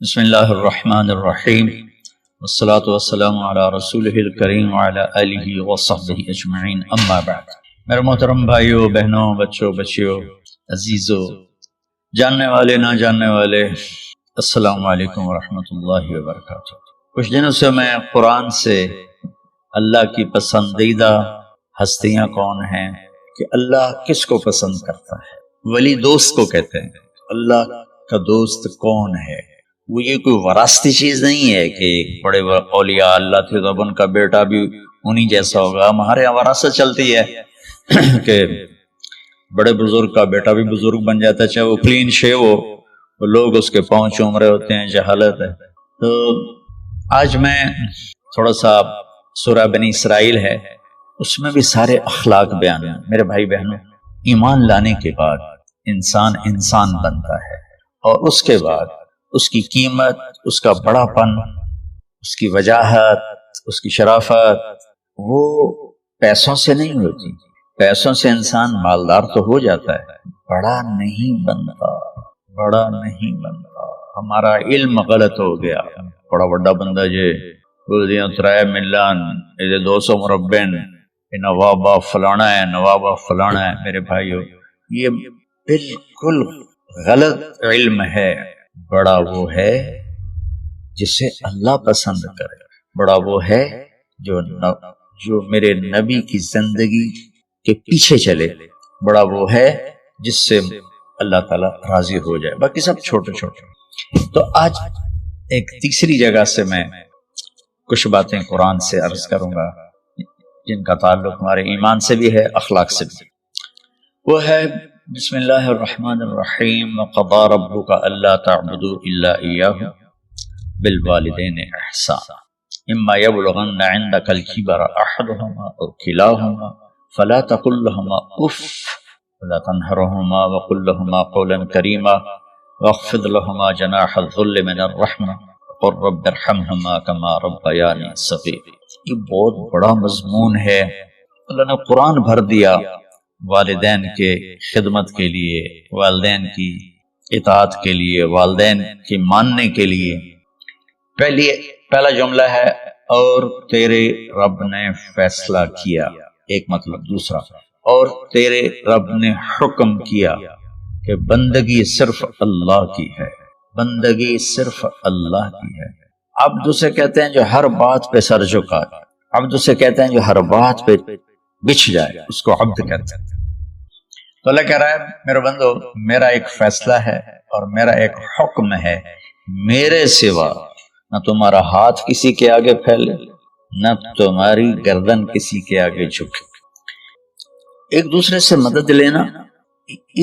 بسم اللہ الرحمن الرحیم والصلاة والسلام علی رسولہ الکریم وعلی آلہ وصحبہ اجمعین، اما بعد۔ میرے محترم بھائیوں، بہنوں، بچوں، بچیوں، عزیزوں، جاننے والے، نہ جاننے والے، السلام علیکم ورحمۃ اللہ وبرکاتہ۔ کچھ دنوں سے میں قرآن سے اللہ کی پسندیدہ ہستیاں کون ہیں، کہ اللہ کس کو پسند کرتا ہے، ولی دوست کو کہتے ہیں۔ اللہ کا دوست کون ہے؟ وہ یہ کوئی وراثتی چیز نہیں ہے کہ بڑے اولیاء اللہ تھے تو ان کا بیٹا بھی انہی جیسا ہوگا۔ ہمارے یہاں وراثت چلتی ہے کہ بڑے بزرگ کا بیٹا بھی بزرگ بن جاتا ہے، چاہے وہ کلین شیو ہو، وہ لوگ اس کے پاؤں چوم رہے ہوتے ہیں، جہالت ہے۔ تو آج میں تھوڑا سا سورہ بنی اسرائیل ہے، اس میں بھی سارے اخلاق بیان ہیں۔ میرے بھائی بہنوں، ایمان لانے کے بعد انسان بنتا ہے، اور اس کے بعد اس کی قیمت، اس کا بڑا پن، اس کی وجاہت، اس کی شرافت وہ پیسوں سے نہیں ہوتی۔ پیسوں سے انسان مالدار تو ہو جاتا ہے، بڑا نہیں بنتا، بڑا نہیں بنتا۔ ہمارا علم غلط ہو گیا، بڑا بڑا بندہ جے بولدیاں 3 ملان 200 مربع نوابا فلانا ہے، نوابا فلانا ہے۔ میرے بھائیو، یہ بالکل غلط علم ہے۔ بڑا وہ ہے جسے اللہ پسند کرے، بڑا وہ ہے جو میرے نبی کی زندگی کے پیچھے چلے، بڑا وہ ہے جس سے اللہ تعالیٰ راضی ہو جائے، باقی سب چھوٹے چھوٹے۔ تو آج ایک تیسری جگہ سے میں کچھ باتیں قرآن سے عرض کروں گا جن کا تعلق ہمارے ایمان سے بھی ہے، اخلاق سے بھی۔ وہ ہے بسم اللہ الرحمن الرحیم، وقضى ربك الا تعبدوا الا اياه بالوالدين احسانا اما يبلغن عندك الكبر احدهما او كلاهما فلا تقل لهما اف ولا تنهرهما وقل لهما قولا كريما واخفض لهما جناح الذل من الرحمة وقل رب ارحمهما كما ربياني صغيرا۔ یہ بہت بڑا مضمون ہے، اللہ نے قرآن بھر دیا والدین کے خدمت کے لیے، والدین کی اطاعت کے لیے، والدین کی ماننے کے لیے۔ پہلا جملہ ہے اور تیرے رب نے فیصلہ کیا، ایک مطلب۔ دوسرا، اور تیرے رب نے حکم کیا کہ بندگی صرف اللہ کی ہے، بندگی صرف اللہ کی ہے۔ عبد اسے کہتے ہیں جو ہر بات پہ سر جھکائے، عبد اسے کہتے ہیں جو ہر بات پہ بچھ جائے، اس کو عبد کہتے ہیں۔ تو اللہ کہہ رہا ہے میرے بندو، میرا ایک فیصلہ ہے اور میرا ایک حکم ہے، میرے سوا نہ تمہارا ہاتھ کسی کے آگے پھیلے، نہ تمہاری گردن کسی کے آگے جھکے۔ ایک دوسرے سے مدد لینا،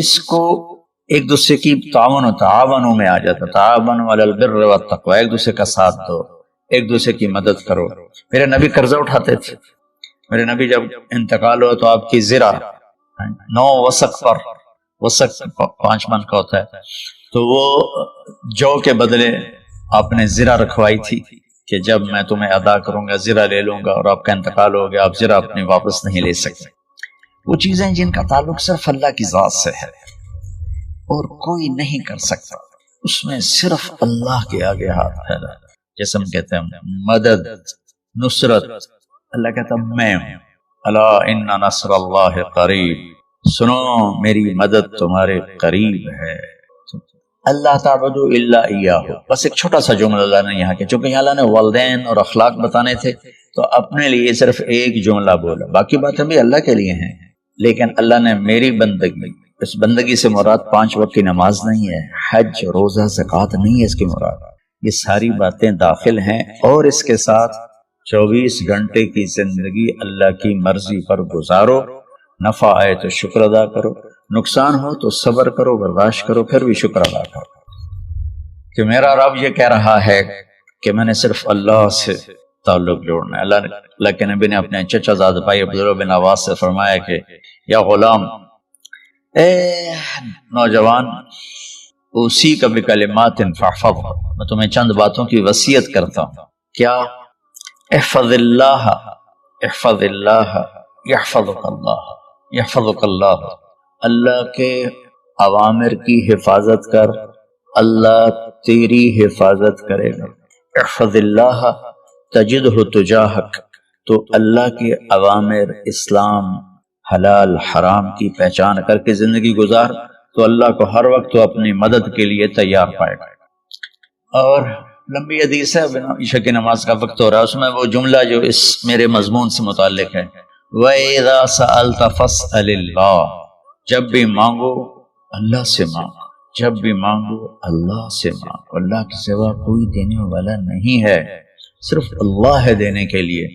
اس کو ایک دوسرے کی تعاونوں میں آ جاتا، تعاونوا علی البر والتقوی، ایک دوسرے کا ساتھ دو، ایک دوسرے کی مدد کرو۔ میرے نبی قرضہ اٹھاتے تھے، میرے نبی جب انتقال ہوا تو آپ کی زرہ 9 وسق پر، وسق 5 من کا ہوتا ہے، تو وہ جو کے بدلے آپ نے زرہ رکھوائی تھی کہ جب میں تمہیں ادا کروں گا زرہ لے لوں گا، اور آپ کا انتقال ہو گیا، آپ زرہ اپنی واپس نہیں لے سکتے۔ وہ چیزیں جن کا تعلق صرف اللہ کی ذات سے ہے اور کوئی نہیں کر سکتا، اس میں صرف اللہ کے آگے ہاتھ پھیلا۔ جیسے ہم کہتے ہیں مدد، نصرت، اللہ کہتا میں ہوں، الا ان نصر اللہ قریب، سنو میری مدد تمہارے قریب ہے۔ اللہ تعبدوا الا اياه، بس ایک چھوٹا سا جملہ اللہ نے یہاں کے، چونکہ یہاں اللہ نے والدین اور اخلاق بتانے تھے تو اپنے لیے صرف ایک جملہ بولا، باقی باتیں بھی اللہ کے لیے ہیں، لیکن اللہ نے میری بندگی، اس بندگی سے مراد 5 وقت کی نماز نہیں ہے، حج، روزہ، زکوٰۃ نہیں ہے اس کی مراد، یہ ساری باتیں داخل ہیں۔ اور اس کے ساتھ 24 گھنٹے کی زندگی اللہ کی مرضی پر گزارو، نفع آئے تو شکر ادا کرو، نقصان ہو تو صبر کرو، برداشت کرو، پھر بھی شکر ادا کرو کہ میرا رب یہ کہہ رہا ہے کہ میں نے صرف اللہ سے تعلق جوڑنا ہے۔ اللہ کے نبی نے اپنے چچا زاد بھائی عبداللہ بن عباس سے فرمایا کہ یا غلام، اے نوجوان، اسی کا بکلمات فاحفظ، میں تمہیں چند باتوں کی وصیت کرتا ہوں۔ کیا؟ احفظ اللہ، احفظ اللہ یحفظک اللہ، یحفظک اللہ، اللہ کے اوامر کی حفاظت کر، اللہ تیری حفاظت کرے گا۔ احفظ اللہ تجدہ تجاہک، تو اللہ کے اوامر، اسلام، حلال حرام کی پہچان کر کے زندگی گزار تو اللہ کو ہر وقت تو اپنی مدد کے لیے تیار پائے گا۔ اور لمبی حدیث ہے، عشاء کی نماز کا وقت ہو رہا ہے، اس میں وہ جملہ جو اس میرے مضمون سے متعلق ہے، وَإِذَا سَأَلْتَ فَاسْأَلِ اللَّهِ، جب بھی مانگو اللہ سے مانگو، جب بھی مانگو اللہ سے مانگو، اللہ کے سوا کوئی دینے والا نہیں ہے، صرف اللہ ہے دینے کے لیے۔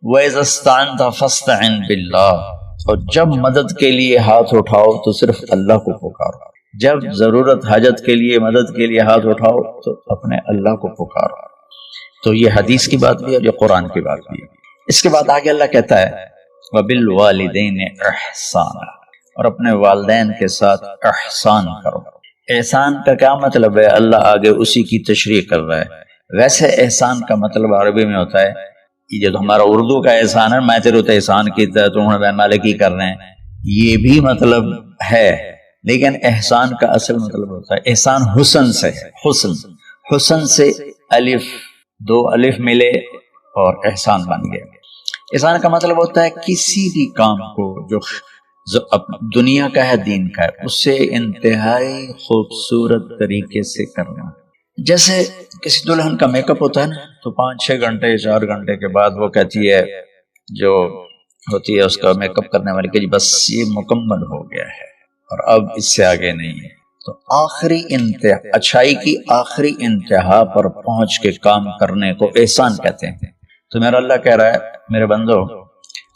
وَإِذَا اسْتَعَنْتَ فَاسْتَعِنْ بِاللَّهِ، اور جب مدد کے لیے ہاتھ اٹھاؤ تو صرف اللہ کو پکارو، جب ضرورت حاجت کے لیے مدد کے لیے ہاتھ اٹھاؤ تو اپنے اللہ کو پکارو۔ تو یہ حدیث کی بات بھی ہے، جو قرآن کی بات بھی ہے۔ اس کے بعد آگے اللہ کہتا ہے وَبِالْوَالِدَيْنِ احسانا، اور اپنے والدین کے ساتھ احسان کرو۔ احسان کا کیا مطلب ہے؟ اللہ آگے اسی کی تشریح کر رہا ہے۔ ویسے احسان کا مطلب عربی میں ہوتا ہے، یہ جو ہمارا اردو کا احسان ہے، میں تیرے تو احسان کیتا ہے تو مالکی کر رہے ہیں، یہ بھی مطلب ہے، لیکن احسان کا اصل مطلب ہوتا ہے احسان حسن سے ہے۔ حسن سے الف، دو الف ملے اور احسان بن گیا۔ احسان کا مطلب ہوتا ہے کسی بھی کام کو جو دنیا کا ہے دین کا ہے، اس سے انتہائی خوبصورت طریقے سے کرنا۔ جیسے کسی دلہن کا میک اپ ہوتا ہے نا، تو 5-6 گھنٹے 4 گھنٹے کے بعد وہ کہتی ہے، جو ہوتی ہے اس کا میک اپ کرنے والی، کہ جی بس یہ مکمل ہو گیا ہے اور اب اس سے آگے نہیں ہے۔ تو آخری انتہا، اچھائی کی آخری انتہا پر پہنچ کے کام کرنے کو احسان کہتے ہیں۔ تو میرا اللہ کہہ رہا ہے میرے بندو،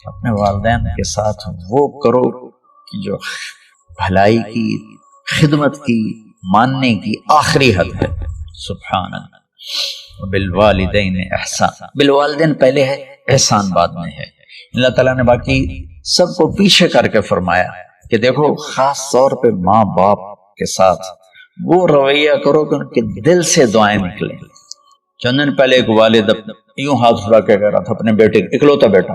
اپنے والدین کے ساتھ وہ کرو کہ جو بھلائی کی، خدمت کی، ماننے کی آخری حد ہے۔ سبحان اللہ۔ بالوالدین احسان، بالوالدین پہلے ہے، احسان بعد میں ہے۔ اللہ تعالیٰ نے باقی سب کو پیچھے کر کے فرمایا کہ دیکھو خاص طور پہ ماں باپ کے ساتھ وہ رویہ کرو کہ ان کے دل سے دعائیں نکلیں۔ چند دن پہلے ایک والد یوں ہاتھ اٹھا کے کہہ رہا تھا اپنے بیٹے، اکلوتا بیٹا،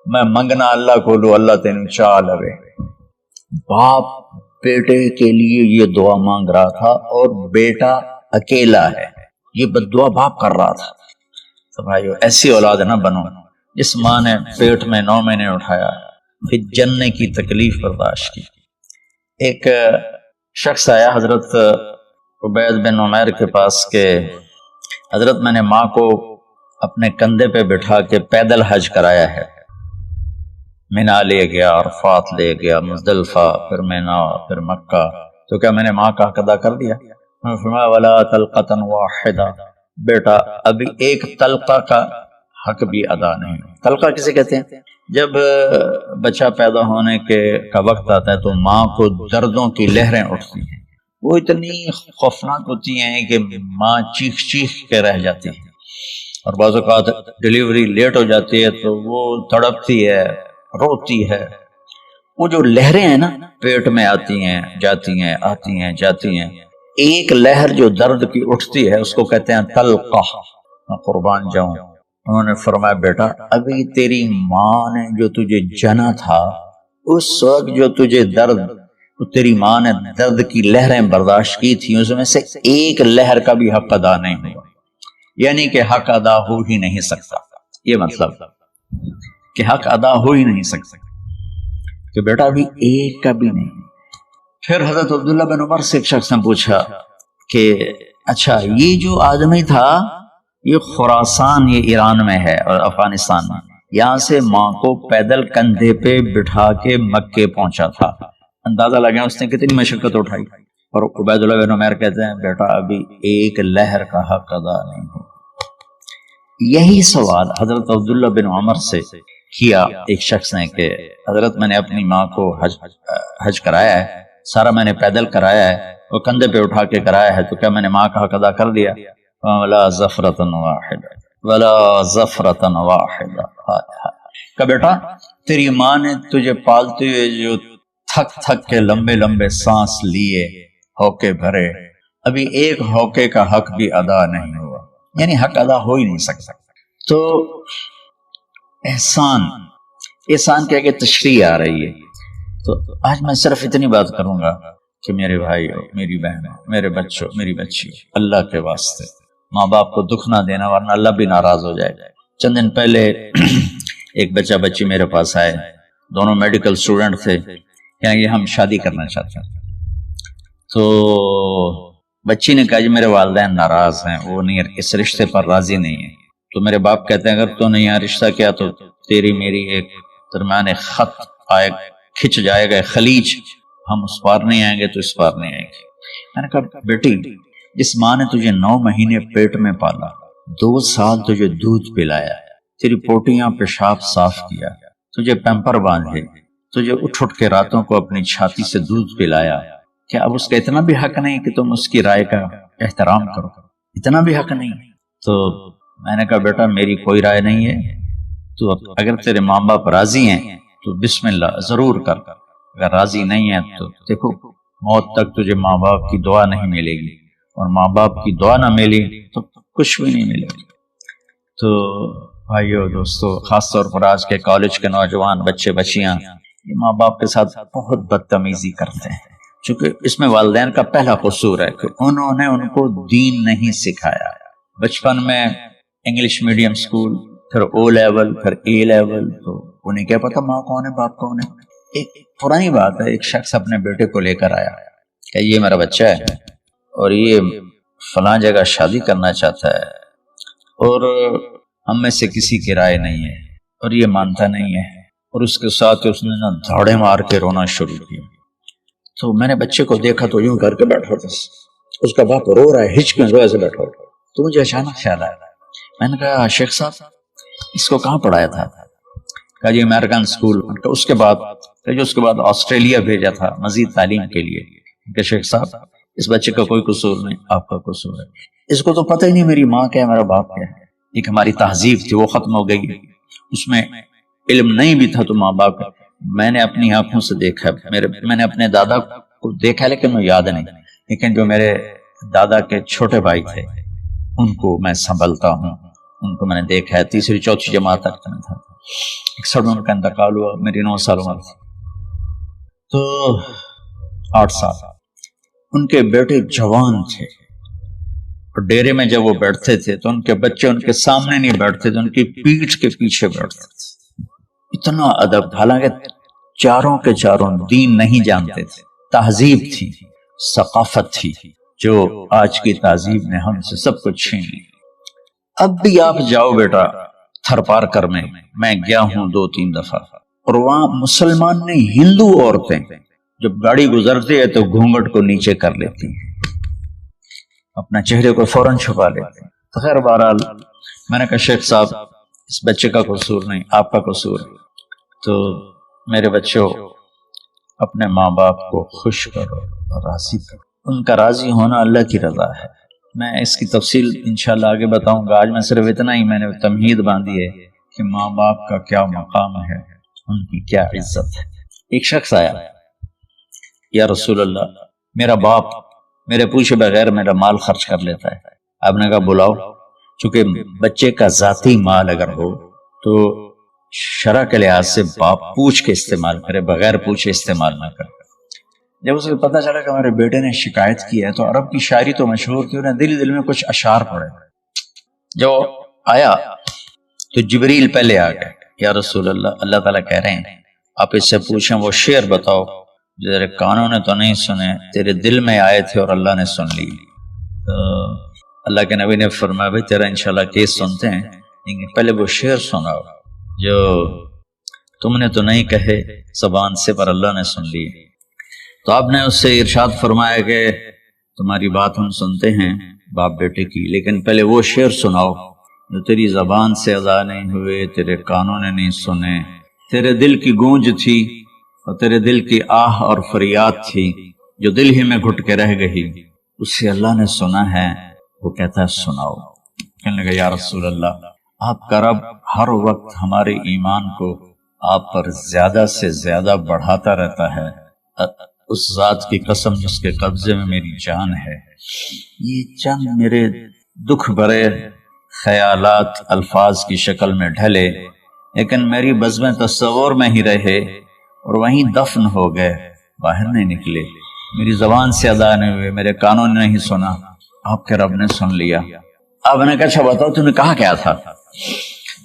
میں منگنا اللہ کو لو، اللہ تین چاہ لوے۔ باپ بیٹے کے لیے یہ دعا مانگ رہا تھا اور بیٹا اکیلا ہے، یہ بد دعا باپ کر رہا تھا۔ تو بھائیو ایسی اولاد نہ بنو جس ماں نے پیٹ میں 9 مہینے اٹھایا، پھر جننے کی تکلیف برداشت کی۔ ایک شخص آیا حضرت عبید بن عمیر کے پاس کہ حضرت میں نے ماں کو اپنے کندھے پہ بٹھا کے پیدل حج کرایا ہے، مینا لے گیا، عرفات لے گیا، مزدلفہ، پھر مینا، پھر مکہ، تو کیا میں نے ماں کا حق ادا کر دیا؟ فرمایا ولا طلقۃ واحدہ، بیٹا ابھی ایک طلقہ کا حق بھی ادا نہیں۔ طلقہ کسے کہتے ہیں؟ جب بچہ پیدا ہونے کا وقت آتا ہے تو ماں کو دردوں کی لہریں اٹھتی ہیں، وہ اتنی خوفناک ہوتی ہیں کہ ماں چیخ چیخ کے رہ جاتی ہے، اور بعض اوقات ڈیلیوری لیٹ ہو جاتی ہے تو وہ تڑپتی ہے، روتی ہے۔ وہ جو لہریں ہیں نا پیٹ میں آتی ہیں جاتی ہیں، آتی ہیں جاتی ہیں، ایک لہر جو درد کی اٹھتی ہے اس کو کہتے ہیں طلقہ۔ میں قربان جاؤں، انہوں نے فرمایا بیٹا ابھی تیری ماں نے جو تجھے جنا تھا، اس وقت جو تجھے درد، تیری ماں نے درد کی لہریں برداشت کی تھی، اس میں سے ایک لہر کا بھی حق ادا نہیں ہوا، یعنی کہ حق ادا ہو ہی نہیں سکتا۔ یہ مطلب کہ حق ادا ہو ہی نہیں سکتا کہ بیٹا ابھی ایک کا بھی نہیں۔ پھر حضرت عبداللہ بن عمر سے ایک شخص نے پوچھا کہ اچھا یہ جو آدمی تھا یہ خراسان، یہ ایران میں ہے اور افغانستان میں، یہاں سے ماں کو پیدل کندھے پہ بٹھا کے مکے پہنچا تھا، اندازہ لگا اس نے کتنی مشقت اٹھائی۔ اور عبید اللہ بن عمیر کہتے ہیں بیٹا ابھی ایک لہر کا حق ادا نہیں ہو۔ یہی سوال حضرت عبداللہ بن عمر سے کیا ایک شخص نے کہ حضرت میں نے اپنی ماں کو حج کرایا ہے، سارا میں نے پیدل کرایا ہے، وہ کندھے پہ اٹھا کے کرایا ہے، تو کیا میں نے ماں کا حق ادا کر دیا؟ ولا زفرۃ واحدہ، ولا زفرۃ واحدہ۔ کہ بیٹا تیری ماں نے تجھے پالتے ہوئے جو تھک تھک کے لمبے لمبے سانس لیے، ہوکے بھرے، ابھی ایک ہوکے کا حق بھی ادا نہیں ہوا، یعنی حق ادا ہو ہی نہیں سکتا۔ تو احسان کے آگے تشریح آ رہی ہے۔ تو آج میں صرف اتنی بات کروں گا کہ میرے بھائی ہو، میری بہن ہو، میرے بچوں، میری بچی ہو، اللہ کے واسطے ماں باپ کو دکھ نہ دینا ورنہ اللہ بھی ناراض ہو جائے گا۔ چند دن پہلے ایک بچہ بچی میرے پاس آئے، دونوں میڈیکل اسٹوڈنٹ تھے، کہ ہم شادی کرنا چاہتے ہیں۔ تو بچی نے کہا جی میرے والدین ناراض ہیں، وہ نہیں، اس رشتے پر راضی نہیں ہیں۔ تو میرے باپ کہتے ہیں اگر تو نے یہاں رشتہ کیا تو تیری میری ایک درمیان ایک خط آئے، کھچ جائے گا خلیج، ہم اس پار نہیں آئیں گے تو اس پار نہیں آئیں گے۔ میں نے کہا بیٹی، جس ماں نے تجھے 9 مہینے پیٹ میں پالا، 2 سال تجھے دودھ پلایا، تیری پوٹیاں پیشاب صاف کیا، تجھے پیمپر باندھے، تجھے اٹھ کے راتوں کو اپنی چھاتی سے دودھ پلایا، کیا اب اس کا اتنا بھی حق نہیں کہ تم اس کی رائے کا احترام کرو؟ اتنا بھی حق نہیں؟ تو میں نے کہا بیٹا میری کوئی رائے نہیں ہے، تو اگر تیرے ماں باپ راضی ہیں تو بسم اللہ ضرور کر، اگر راضی نہیں ہے تو دیکھو موت تک تجھے ماں باپ کی دعا نہیں ملے گی، اور ماں باپ کی دعا نہ ملی تو کچھ بھی نہیں ملے گی۔ تو بھائیو دوستو، خاص طور پر آج کے کالج کے نوجوان بچے بچیاں یہ ماں باپ کے ساتھ بہت بدتمیزی کرتے ہیں، چونکہ اس میں والدین کا پہلا قصور ہے کہ انہوں نے ان کو دین نہیں سکھایا۔ بچپن میں انگلش میڈیم سکول، پھر او لیول، پھر اے لیول، تو انہیں کیا پتا ماں کون ہے باپ کون ہے۔ ایک پرانی بات ہے، ایک شخص اپنے بیٹے کو لے کر آیا کہ یہ میرا بچہ ہے اور یہ فلاں جگہ شادی کرنا چاہتا ہے، اور ہم میں سے کسی کی رائے نہیں ہے، اور یہ مانتا نہیں ہے، اور اس کے ساتھ اس نے دھاڑے مار کے رونا شروع کیا۔ تو میں نے بچے کو دیکھا تو یوں کر کے بیٹھا تھا، اس کا باپ رو رہا ہے، ہچ میں رو ایسے بیٹھا تھا۔ تو مجھے اچانک خیال آیا، میں نے کہا شیخ صاحب اس کو کہاں پڑھایا تھا؟ کہا جی امریکن اسکول، اس کے بعد آسٹریلیا بھیجا تھا مزید تعلیم کے لیے۔ کہ شیخ صاحب اس بچے کا کوئی قصور نہیں، آپ کا قصور ہے، اس کو تو پتہ ہی نہیں میری ماں کیا ہے میرا باپ کیا ہے۔ ایک ہماری تہذیب تھی وہ ختم ہو گئی، اس میں علم نہیں بھی تھا تو ماں باپ، میں نے اپنی آنکھوں سے دیکھا، میں نے اپنے دادا کو دیکھا لیکن مجھے یاد نہیں، لیکن جو میرے دادا کے چھوٹے بھائی تھے ان کو میں سنبھلتا ہوں، ان کو میں نے دیکھا ہے، 3ری 4تھی جماعت تک میں تھا، 61 میں ان کا انتقال ہوا، میری 9 سال عمر تھی۔ تو 8 سال ان کے بیٹے جوان تھے، اور ڈیرے میں جب وہ بیٹھتے تھے تو ان کے بچے ان کے سامنے نہیں بیٹھتے تھے، ان کی پیٹھ کے پیچھے بیٹھتے تھے۔ اتنا ادب، حالانکہ چاروں کے چاروں دین نہیں جانتے تھے، تہذیب تھی، ثقافت تھی، جو آج کی تہذیب نے ہم سے سب کچھ چھین لی۔ اب بھی آپ جاؤ بیٹا تھر پار کر میں گیا ہوں 2-3 دفعہ، اور وہاں مسلمان نہیں ہندو عورتیں جب گاڑی گزرتی ہے تو گھونگھٹ کو نیچے کر لیتی ہیں، اپنا چہرے کو فوراً چھپا لیتے ہیں۔ تو خیر بہرحال میں نے کہا شیخ صاحب اس بچے کا قصور نہیں، آپ کا قصور ہے۔ تو میرے بچوں اپنے ماں باپ کو خوش کرو، راضی کرو، ان کا راضی ہونا اللہ کی رضا ہے۔ میں اس کی تفصیل انشاءاللہ آگے بتاؤں گا، آج میں صرف اتنا ہی میں نے تمہید باندھی ہے کہ ماں باپ کا کیا مقام ہے، ان کی کیا عزت ہے۔ ایک شخص آیا، یا رسول اللہ میرا باپ میرے پوچھے بغیر میرا مال خرچ کر لیتا ہے۔ آپ نے کہا بلاؤ، چونکہ بچے کا ذاتی مال اگر ہو تو شرع کے لحاظ سے باپ پوچھ کے استعمال کرے، بغیر پوچھے استعمال نہ کرے۔ جب اسے پتا چلا کہ ہمارے بیٹے نے شکایت کی ہے تو عرب کی شاعری تو مشہور تھی، انہیں دل میں کچھ اشعار پڑے۔ جو آیا تو جبریل پہلے آ گئے، یا رسول اللہ اللہ تعالیٰ کہہ رہے ہیں آپ اس سے پوچھیں وہ شعر بتاؤ جو تیرے کانوں نے تو نہیں سنے، تیرے دل میں آئے تھے اور اللہ نے سن لی۔ تو اللہ کے نبی نے فرمایا بھائی تیرا انشاءاللہ کیس سنتے ہیں، لیکن پہلے وہ شعر سناؤ جو تم نے تو نہیں کہے زبان سے پر اللہ نے سن لی۔ تو آپ نے اس سے ارشاد فرمایا کہ تمہاری بات ہم سنتے ہیں باپ بیٹے کی، لیکن پہلے وہ شعر سناؤ جو تیری زبان سے ادا نہیں ہوئے، تیرے کانوں نے نہیں سنے، تیرے دل کی گونج تھی اور تیرے دل کی آہ اور فریاد تھی جو دل ہی میں گھٹ کے رہ گئی، اس سے اللہ نے سنا ہے، وہ کہتا ہے سناؤ۔ کہنے لگا یا رسول اللہ آپ کا رب ہر وقت ہمارے ایمان کو آپ پر زیادہ سے زیادہ بڑھاتا رہتا ہے، اس ذات کی قسم جس کے قبضے میں میری جان ہے۔ یہ چند میرے دکھ بھرے خیالات الفاظ کی شکل میں ڈھلے، لیکن میری بزم تصور میں ہی رہے اور وہیں دفن ہو گئے، باہر نہیں نکلے۔ میری زبان سے ادا نہیں ہوئے، میرے کانوں نے نہیں سنا، آپ کے رب نے سن لیا۔ آپ نے کہا اچھا بتاؤ تم نے کہا کیا تھا؟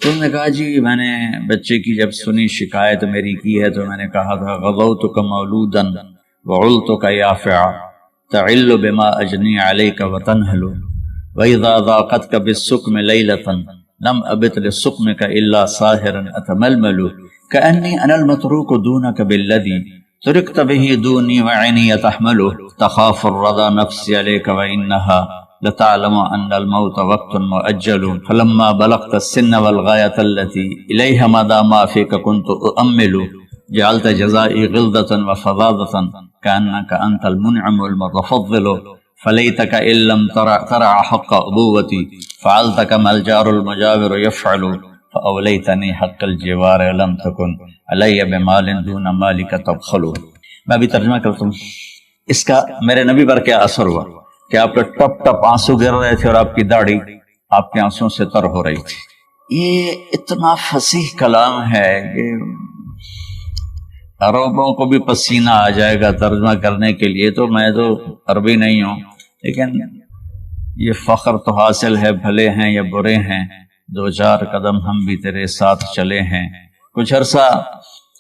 تم نے کہا جی میں نے بچے کی جب سنی شکایت میری کی ہے تو میں نے کہا تھا غضوتک مولودا وعلتک یافعا تعل بما اجنی علیک وتنہل وإذا ضاقتك بالسقم ليلة لم أبت لسقمك إلا ساهرا أتململ كأني أنا المتروك دونك بالذي تركت به دوني وعيني تحمله تخاف الرضا نفسي عليك وإنها لتعلم أن الموت وقت مؤجل فلما بلغت السن والغاية التي إليها مدى ما فيك كنت أؤمل جعلت جزائي غلظة وفظاظة كأنك أنت المنعم المتفضل فليتك إن لم ترع حق أبوتي فعلت كما الجار المجاور يفعل فأوليتني حق الجوار لم تكن علي بمال دون مالك تبخل۔ میں بھی ترجمہ کرتا ہوں۔ اس کا میرے نبی پر کیا اثر ہوا کہ آپ کے ٹپ ٹپ آنسو گر رہے تھے اور آپ کی داڑھی آپ کے آنسوں سے تر ہو رہی تھی۔ یہ اتنا فصیح کلام ہے کہ عربوں کو بھی پسینہ آ جائے گا ترجمہ کرنے کے لیے، تو میں تو عربی نہیں ہوں، لیکن یہ فخر تو حاصل ہے، بھلے ہیں یا برے ہیں دو چار قدم ہم بھی تیرے ساتھ چلے ہیں۔ کچھ عرصہ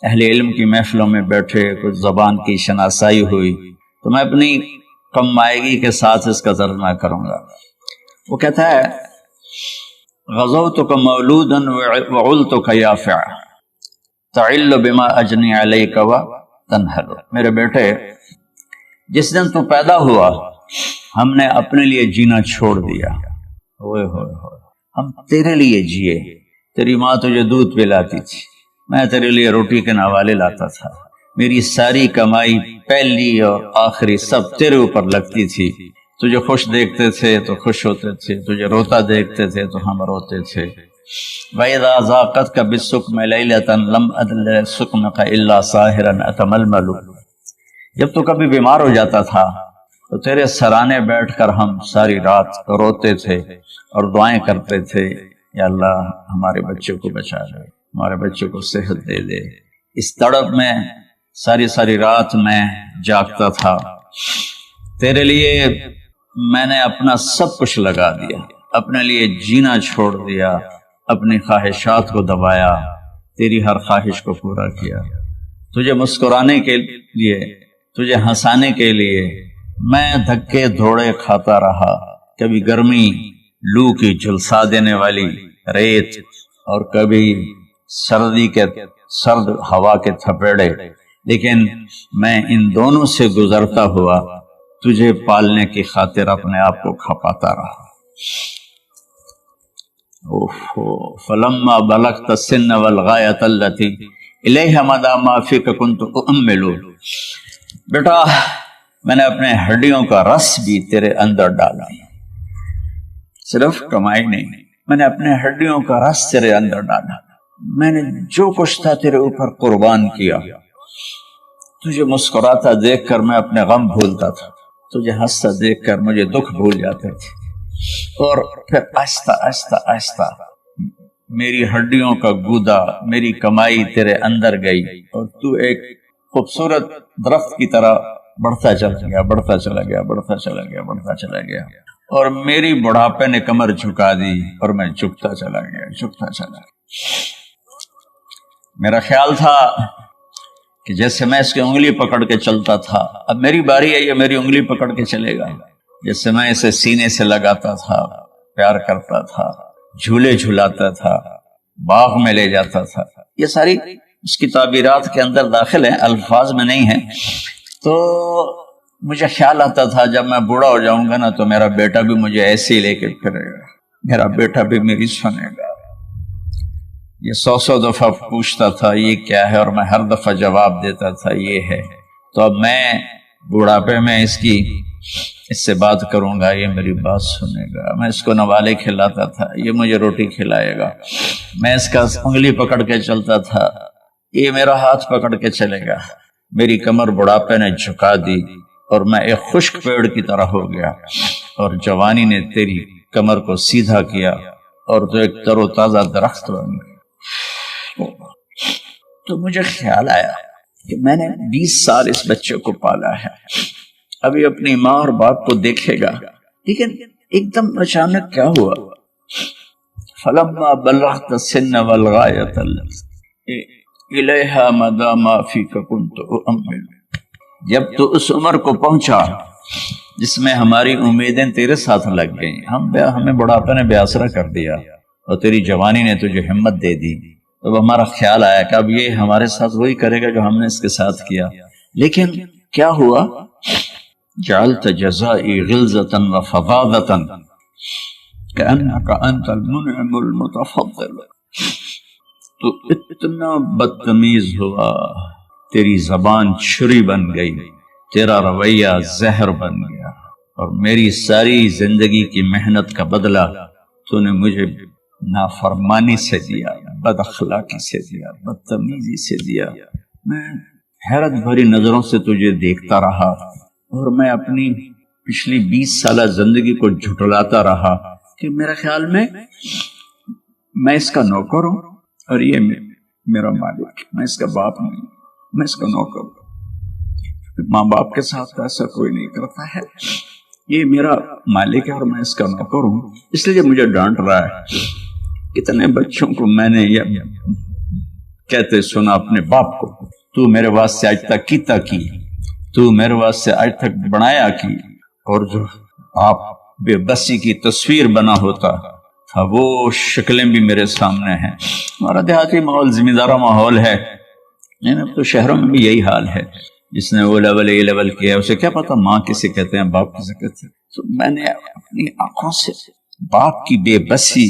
اہل علم کی محفلوں میں بیٹھے، کچھ زبان کی شناسائی ہوئی، تو میں اپنی کم مائگی کے ساتھ اس کا ترجمہ کروں گا۔ وہ کہتا ہے غزوتک مولودا وعلتک یافعا تعل بما اجنی علیک وتنہل، میرے بیٹے جس دن تو پیدا ہوا ہم نے اپنے لیے جینا چھوڑ دیا، ہوئے ہوئے ہوئے ہم تیرے لیے جیے۔ تیری ماں تجھے دودھ پلاتی تھی، میں تیرے لیے روٹی کے نوالے لاتا تھا، میری ساری کمائی پہلی اور آخری سب تیرے اوپر لگتی تھی۔ تجھے خوش دیکھتے تھے تو خوش ہوتے تھے، تجھے روتا دیکھتے تھے تو ہم روتے تھے۔ وَإِذَا ضَاقَتْكَ بِالسُّقْمِ لَيْلَةً لَمْ أَدْلِ سُقْمَكَ إِلَّا سَاهِرًا أَتَمَلْمَلُ، جب تو کبھی بیمار ہو جاتا تھا تو تیرے سرانے بیٹھ کر ہم ساری رات روتے تھے اور دعائیں کرتے تھے، یا اللہ ہمارے بچے کو بچا لے، ہمارے بچے کو صحت دے دے۔ اس تڑپ میں ساری رات میں جاگتا تھا، تیرے لیے میں نے اپنا سب کچھ لگا دیا، اپنے لیے جینا چھوڑ دیا، اپنی خواہشات کو دبایا، تیری ہر خواہش کو پورا کیا، تجھے مسکرانے کے لیے، تجھے ہنسانے کے لیے میں دھکے دھوڑے کھاتا رہا، کبھی گرمی لو کی جھلسا دینے والی ریت اور کبھی سردی کے سرد ہوا کے تھپیڑے، لیکن میں ان دونوں سے گزرتا ہوا تجھے پالنے کی خاطر اپنے آپ کو کھپاتا رہا۔ فلما بلغت السن والغایۃ التی الیہا مدی ما فیک کنت اؤمل، بیٹا میں نے اپنے ہڈیوں کا رس بھی تیرے اندر ڈالا، صرف کمائی نہیں، میں نے اپنے ہڈیوں کا رس تیرے اندر ڈالا، میں نے جو کچھ تھا تیرے اوپر قربان کیا۔ تجھے مسکراتا دیکھ کر میں اپنے غم بھولتا تھا، تجھے ہنستا دیکھ کر مجھے دکھ بھول جاتے تھے، اور پھر آہستہ آہستہ آہستہ میری ہڈیوں کا گودا، میری کمائی تیرے اندر گئی، اور تو ایک خوبصورت درخت کی طرح بڑھتا چلا گیا، بڑھتا چلا گیا، بڑھتا چلا گیا، بڑھتا چلا گیا، اور میری بڑھاپے نے کمر جھکا دی اور میں جھکتا چلا گیا، جھکتا چلا گیا۔ میرا خیال تھا کہ جیسے میں اس کی انگلی پکڑ کے چلتا تھا، اب میری باری ہے، یہ میری انگلی پکڑ کے چلے گا، جیسے میں اسے سینے سے لگاتا تھا، پیار کرتا تھا، جھولے جھلاتا تھا، باغ میں لے جاتا تھا۔ یہ ساری اس کی تعبیرات کے اندر داخل ہیں، الفاظ میں نہیں ہیں۔ تو مجھے خیال آتا تھا جب میں بوڑھا ہو جاؤں گا نا تو میرا بیٹا بھی مجھے ایسے ہی لے کے پھرے گا، میرا بیٹا بھی میری سنے گا۔ یہ 100 دفعہ پوچھتا تھا یہ کیا ہے، اور میں ہر دفعہ جواب دیتا تھا یہ ہے۔ تو اب میں بوڑھاپے میں اس سے بات کروں گا، یہ میری بات سنے گا، میں اس کو نوالے کھلاتا تھا، یہ مجھے روٹی کھلائے گا، میں اس کا انگلی پکڑ کے چلتا تھا، یہ میرا ہاتھ پکڑ کے چلے گا۔ میری کمر بڑھاپے نے جھکا دی اور میں ایک خشک پیڑ کی طرح ہو گیا، اور جوانی نے تیری کمر کو سیدھا کیا اور تو ایک تر و تازہ درخت بن گیا۔ تو مجھے خیال آیا کہ میں نے 20 سال اس بچے کو پالا ہے، ابھی اپنی ماں اور باپ کو دیکھے گا، لیکن ایک دم اچانک کیا ہوا، فلما بلغت السن والغایۃ الیہا مدى ما فیک کنت اؤمل، جب تو اس عمر کو پہنچا جس میں ہماری امیدیں تیرے ساتھ لگ گئیں، ہمیں بڑھاپے نے بے آسرا کر دیا اور تیری جوانی نے تجھے ہمت دے دی، تو ہمارا خیال آیا کہ اب یہ ہمارے ساتھ وہی کرے گا جو ہم نے اس کے ساتھ کیا، لیکن کیا ہوا، جعلت جزائی غلظۃ وفظاظۃ کأنک انت المنعم المتفضل، تو اتنا بدتمیز ہوا، تیری زبان چھری بن گئی، تیرا رویہ زہر بن گیا، اور میری ساری زندگی کی محنت کا بدلہ تو نے مجھے نافرمانی سے دیا، بد اخلاقی سے دیا، بدتمیزی سے دیا۔ میں حیرت بھری نظروں سے تجھے دیکھتا رہا اور میں اپنی پچھلی 20 سالہ زندگی کو جھٹلاتا رہا کہ میرے خیال میں اس کا نوکر ہوں اور یہ میرا مالک، میں اس کا باپ نہیں، میں اس کا نوکر ہوں۔ ماں باپ کے ساتھ ایسا کوئی نہیں کرتا ہے، یہ میرا مالک ہے اور میں اس کا نوکر ہوں، اس لیے مجھے ڈانٹ رہا ہے۔ کتنے بچوں کو میں نے یہ کہتے سنا اپنے باپ کو، تو میرے واسطے آج تک کیتا کی، تو میرے واسطے آج تک بنایا کی، اور جو آپ بے بسی کی تصویر بنا ہوتا تھا وہ شکلیں بھی میرے سامنے ہیں۔ ہمارا دیہاتی ماحول زمین دارہ ماحول ہے، اب تو شہروں میں بھی یہی حال ہے، جس نے وہ لیول یہ لیول کیا اسے کیا پتا ماں کسے کہتے ہیں باپ کسے کہتے ہیں۔ تو میں نے اپنی آنکھوں سے باپ کی بے بسی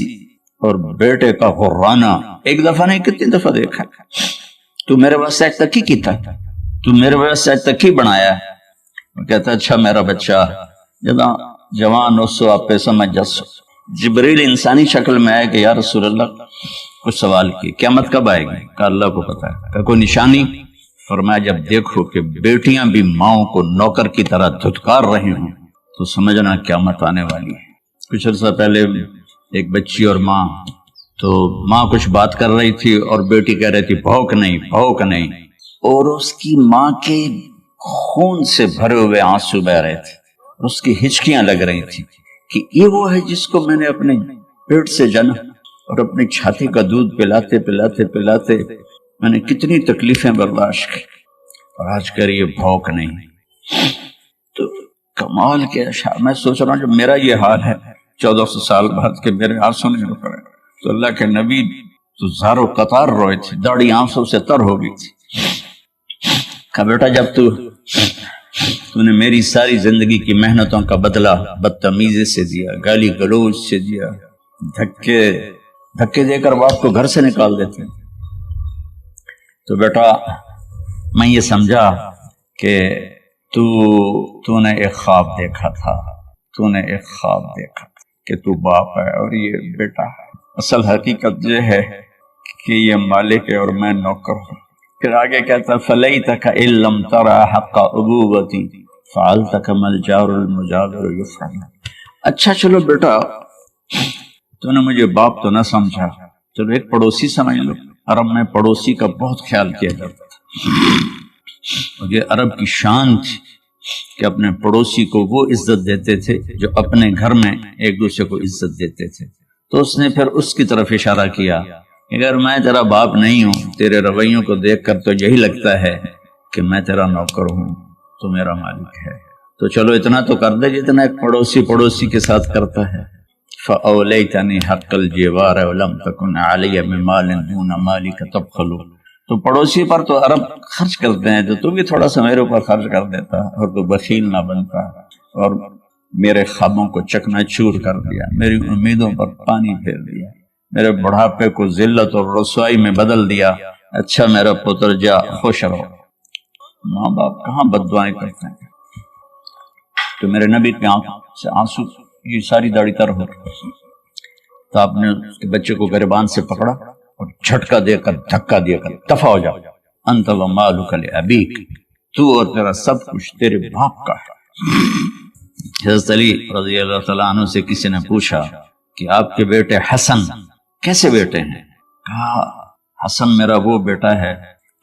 اور بیٹے کا غرانہ ایک دفعہ نہیں کتنی دفعہ دیکھا۔ تو میرے واسطے آج تک کی تھا، تو میرے واسطے آج تک کی بنایا۔ وہ کہتا اچھا میرا بچہ جدا جوان ہو سو آپ پہ سمجھ جسو۔ جبریل انسانی شکل میں آئے کہ یا رسول اللہ کچھ سوال کی، قیامت کب آئے گی؟ کہ اللہ کو پتا ہے۔ کہ کوئی نشانی؟ فرمایا جب دیکھو کہ بیٹیاں بھی ماؤں کو نوکر کی طرح دھتکار رہی ہوں تو سمجھنا قیامت آنے والی ہے۔ کچھ عرصہ پہلے ایک بچی اور ماں، تو ماں کچھ بات کر رہی تھی اور بیٹی کہہ رہی تھی بھوک نہیں بھوک نہیں، اور اس کی ماں کے خون سے بھرے ہوئے آنسو بہ رہے تھے، اس کی ہچکیاں لگ رہی تھی کہ یہ وہ ہے جس کو میں نے اپنے پیٹ سے جنا اور اپنی چھاتی کا دودھ پلاتے پلاتے پلاتے میں نے کتنی تکلیفیں برداشت کی، اور آج کر یہ بھوک نہیں۔ تو کمال کے اشعار میں سوچ رہا ہوں جب میرا یہ حال ہے 1400 سال بعد کہ میرے آنسو نہیں رک رہے، تو اللہ کے نبی تو زار و قطار روئے تھے، داڑھی آنسوں سے تر ہو گئی تھی۔ کہا بیٹا جب تو نے میری ساری زندگی کی محنتوں کا بدلہ بدتمیزی سے دیا، گالی گلوچ سے دیا، دھکے دے کر باپ کو گھر سے نکال دیتے، تو بیٹا میں یہ سمجھا کہ تو نے ایک خواب دیکھا تھا، تو نے ایک خواب دیکھا کہ تو باپ ہے اور یہ بیٹا ہے، اصل حقیقت یہ ہے کہ یہ مالک ہے اور میں نوکر ہوں۔ پھر آگے کہتا فَلَيْتَكَ إِن لَمْ تَرَ حَقَّ أُبُوَّتِي فَعَلْتَ كَمَا الْجَارُ الْمُجَاوِرُ يُفْعَلُ۔ اچھا چلو بیٹا تو نے مجھے باپ تو نہ سمجھا، چلو ایک پڑوسی سمجھ لو۔ عرب میں پڑوسی کا بہت خیال کیا جاتا تھا، اور یہ عرب کی شان تھی کہ اپنے پڑوسی کو وہ عزت دیتے تھے جو اپنے گھر میں ایک دوسرے کو عزت دیتے تھے۔ تو اس نے پھر اس کی طرف اشارہ کیا، اگر میں تیرا باپ نہیں ہوں، تیرے رویوں کو دیکھ کر تو یہی لگتا ہے کہ میں تیرا نوکر ہوں، تو میرا مالک ہے، تو چلو اتنا تو کر دے جتنا ایک پڑوسی کے ساتھ کرتا ہے۔ فَأَوْلَيْتَنِي حَقَّ الْجِوَارِ وَلَمْ تَكُنْ عَلَيَّ مِمَالٍ دُونَ مَالِكَ تَبْخَلُ۔ تو پڑوسی پر تو عرب خرچ کرتے ہیں، تو بھی تھوڑا سا میرے اوپر خرچ کر دیتا اور تو بخیل نہ بنتا، اور میرے خوابوں کو چکنا چور کر دیا، میری امیدوں پر پانی پھیر دیا، میرے بڑھاپے کو ذلت اور رسوائی میں بدل دیا۔ اچھا میرا پتر جا خوش رہو۔ ماں باپ کہاں بد دعائیں کرتے ہیں؟ تو میرے نبی کی آنکھ سے آنسو، یہ ساری داڑھی تر ہو رہی، تو آپ نے اس کے بچے کو گریبان سے پکڑا اور جھٹکا دے کر دھکا دے کر دفع ہو جا، انت ومالک لابیک، تو اور تیرا سب کچھ تیرے باپ کا ہے۔ حضرت علی رضی اللہ تعالیٰ عنہ سے کسی نے پوچھا کہ آپ کے بیٹے حسن کیسے بیٹے ہیں؟ کہا حسن میرا وہ بیٹا ہے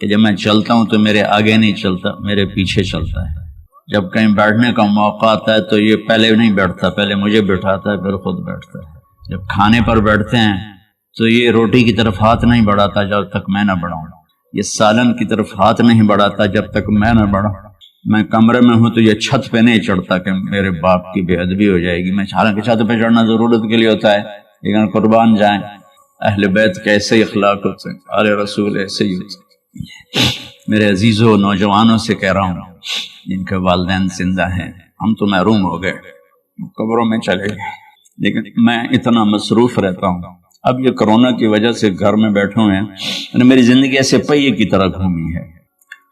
کہ جب میں چلتا ہوں تو میرے آگے نہیں چلتا، میرے پیچھے چلتا ہے، جب کہیں بیٹھنے کا موقع آتا ہے تو یہ پہلے نہیں بیٹھتا، پہلے مجھے بٹھاتا ہے پھر خود بیٹھتا ہے۔ جب کھانے پر بیٹھتے ہیں تو یہ روٹی کی طرف ہاتھ نہیں بڑھاتا جب تک میں نہ بڑھاؤں، یہ سالن کی طرف ہاتھ نہیں بڑھاتا جب تک میں نہ بڑھاؤں۔ میں کمرے میں ہوں تو یہ چھت پہ نہیں چڑھتا کہ میرے باپ کی بے ادبی ہو جائے گی۔ میں حالانکہ چھت پہ چڑھنا ضرورت کے لیے ہوتا ہے، لیکن قربان جائیں اہل بیت کے ایسے اخلاق ہوتے ہیں، آل رسول ایسے ہی ہوتے ہیں۔ میرے عزیزوں، نوجوانوں سے کہہ رہا ہوں جن کے والدین زندہ ہیں، ہم تو محروم ہو گئے، قبروں میں چلے گئے، لیکن میں اتنا مصروف رہتا ہوں۔ اب یہ کرونا کی وجہ سے گھر میں بیٹھے ہوئے ہیں، میری زندگی ایسے پہیے کی طرح گھومی ہے،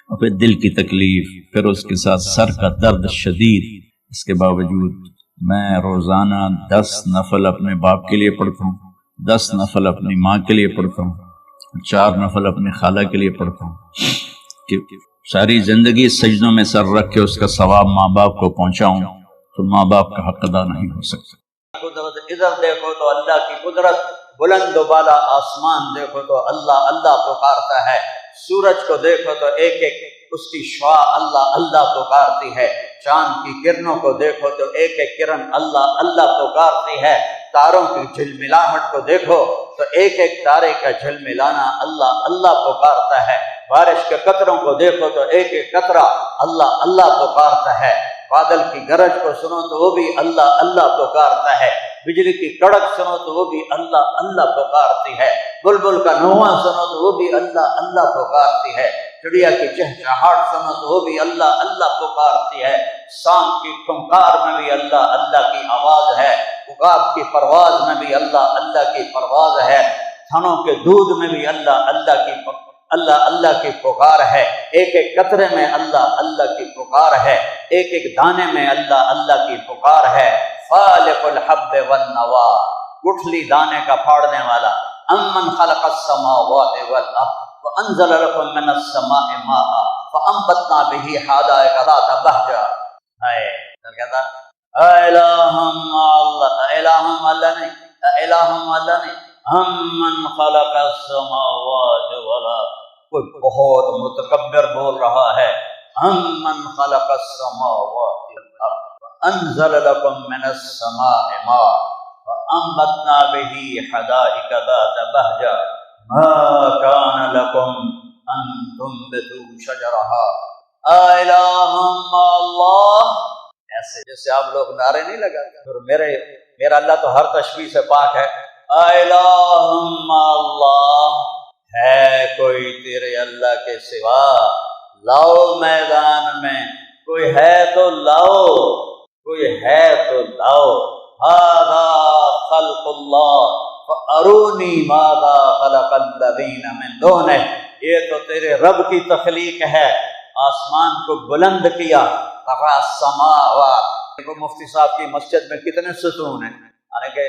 اور پھر دل کی تکلیف، پھر اس کے ساتھ سر کا درد شدید۔ اس کے باوجود میں روزانہ 10 نفل اپنے باپ کے لیے پڑھتا ہوں، 10 نفل اپنی ماں کے لیے پڑھتا ہوں، 4 نفل اپنی خالہ کے لیے پڑھتا ہوں، کہ ساری زندگی سجدوں میں سر رکھ کے اس کا ثواب ماں باپ کو پہنچاؤں، تو ماں باپ کا حق ادا نہیں ہو سکتا۔ قدرت ادھر دیکھو تو اللہ کی قدرت، بلند و بالا آسمان دیکھو تو اللہ اللہ پکارتا ہے، سورج کو دیکھو تو ایک ایک اس کی شعاع اللہ اللہ پکارتی ہے، چاند کی کرنوں کو دیکھو تو ایک ایک کرن اللہ اللہ پکارتی ہے، تاروں کی جھلملاہٹ کو دیکھو تو ایک ایک تارے کا جھلملانا اللہ اللہ پکارتا ہے، بارش کے قطروں کو دیکھو تو ایک ایک قطرہ اللہ اللہ پکارتا ہے، بادل کی گرج کو سنو تو وہ بھی اللہ اللہ پکارتا ہے، بجلی کی کڑک سنو تو وہ بھی اللہ اللہ پکارتی ہے، بلبل کا نواں سنو تو وہ بھی اللہ اللہ پکارتی ہے، چڑیا کی چہچہاہٹ سنو تو وہ بھی اللہ اللہ پکارتی ہے، سانپ کی پھنکار میں بھی اللہ اللہ کی آواز ہے، عقاب کی پرواز میں بھی اللہ اللہ کی پرواز ہے، تھنوں کے دودھ میں بھی اللہ اللہ کی پکار ہے، ایک ایک قطرے میں اللہ اللہ کی پکار ہے، ایک ایک دانے میں اللہ اللہ کی پکار ہے۔ خالق الحب والنوا، گٹھلی دانے کا پھاڑنے والا، امن خلق السماوات والارض وانزل لكم من السماء ماء فانبتنا به حدائق ذات بهجة۔ ہے کہتا الہم اللہ نہیں، امن خلق السماوات والارض، کوئی بہت متکبر بول رہا ہے، امن خلق السماوات والارض انزل لكم من السماء ماء فانبتنا به حدائق ذات بهجة ما كان لكم ان تنبتوا شجرها الہ اللہ۔ ایسے جیسے آپ لوگ نعرے نہیں لگاتے، اور میرا اللہ تو ہر تشبیہ سے پاک ہے، الہ اللہ، ہے کوئی تیرے اللہ کے سوا؟ لاؤ میدان میں، کوئی ہے تو لاؤ، کوئی ہے تو لاؤ۔ ھذا خلق اللہ فارونی ماذا خلق الذین من دونہ، یہ تو تیرے رب کی تخلیق ہے، آسمان کو بلند کیا، رفع السماوات۔ دیکھو مفتی صاحب کی مسجد میں کتنے ستون ہیں، حالانکہ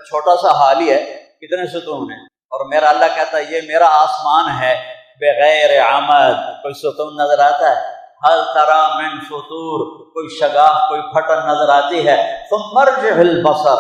چھوٹا سا حال ہی ہے، کتنے ستون ہیں، اور میرا اللہ کہتا ہے یہ میرا آسمان ہے بغیر عمد۔ کوئی ستون نظر آتا ہے؟ ہل تری من فطور، کوئی شگاف کوئی پھٹن نظر آتی ہے؟ ثم ارجع البصر،